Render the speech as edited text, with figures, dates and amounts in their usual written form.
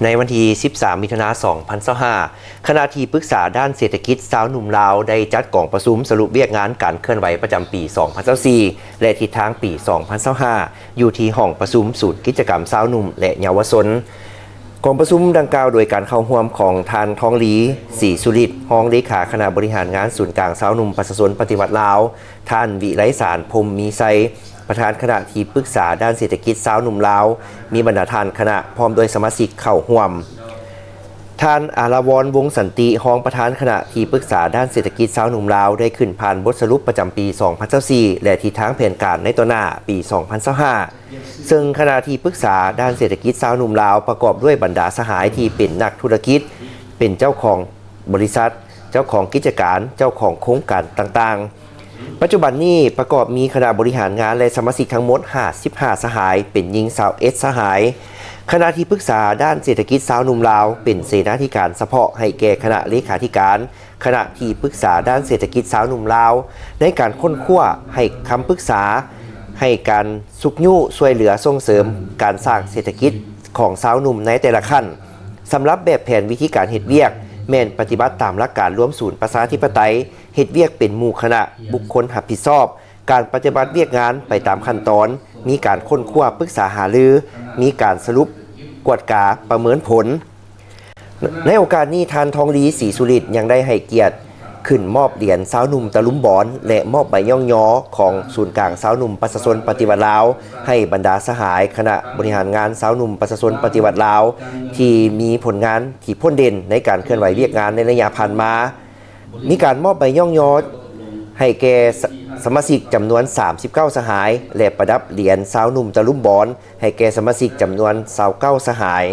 ในวันที่ 13 มิถุนายน 2025 คณะที่ปรึกษาด้านเศรษฐกิจสาวหนุ่มลาวได้จัดกองประชุมสรุปเวียกงานการเคลื่อนไหวประจำปี 2024 และทิศทางปี 2025 อยู่ที่ห้องประชุมศูนย์กิจกรรมสาวหนุ่มและเยาวชนกองประชุมดังกล่าวโดยการเข้าร่วมของท่านทองหลีศรีสุริตรองเลขาคณะบริหารงานศูนย์กลางสาวหนุ่มประชาชนปฏิวัติลาวท่านวิไลสารพรหมมีไซประธานคณะที่ปรึกษาด้านเศรษฐกิจสาวหนุ่มลาวมีบรรดาท่านคณะพร้อมโดยสมาชิกเข้าร่วมท่านอาราวรวงศ์สันติรองประธานคณะที่ปรึกษาด้านเศรษฐกิจสาวหนุ่มลาวได้ขึ้นผ่านบทสรุปประจำปี 2024 และทิศทางแผนการในตัวหน้าปี 2025 ซึ่งคณะที่ปรึกษาด้านเศรษฐกิจสาวหนุ่มลาวประกอบด้วยบรรดาสหายที่เป็นนักธุรกิจเป็นเจ้าของบริษัทเจ้าของกิจการเจ้าของโครงการต่างๆปัจจุบันนี้ประกอบมีคณะบริหารงานและสมาชิกทั้งหมด55สหายเป็นหญิง21สหายคณะที่ปรึกษาด้านเศรษฐกิจสาวหนุ่มลาวเป็นเสนาธิการเฉพาะให้แก่คณะเลขาธิการคณะที่ปรึกษาด้านเศรษฐกิจสาวหนุ่มลาวในการค้นคว้าให้คำปรึกษาให้การสุกยู่ช่วยเหลือส่งเสริมการสร้างเศรษฐกิจของสาวหนุ่มในแต่ละขั้นสำหรับแบบแผนวิธีการเฮ็ดเวียกแม่นปฏิบัติตามหลักการร่วมศูนย์ประชาธิปไตยเฮ็ดเวียกเป็นหมู่คณะบุคคลรับผิดชอบการปฏิบัติเวียกงานไปตามขั้นตอนมีการค้นคว้าปรึกษาหารือมีการสรุปกวดกาประเมินผลในโอกาสนี้ท่านทองหลีศรีสุริตรยังได้ให้เกียรติขึ้นมอบเหรียญสาวหนุ่มตะลุมบอนและมอบใบย่องย้อของศูนย์กลางสาวหนุ่มประชาชนปฏิวัติลาวให้บรรดาสหายคณะบริหารงานสาวหนุ่มประชาชนปฏิวัติลาวที่มีผลงานที่พ้นเด่นในการเคลื่อนไหวเวียกงานในระยะผ่านมามีการมอบใบย่องย้อให้แก่สมาชิกจำนวน39สหายและประดับเหรียญสาวหนุ่มตะลุมบอนให้แก่สมาชิกจำนวน29สหาย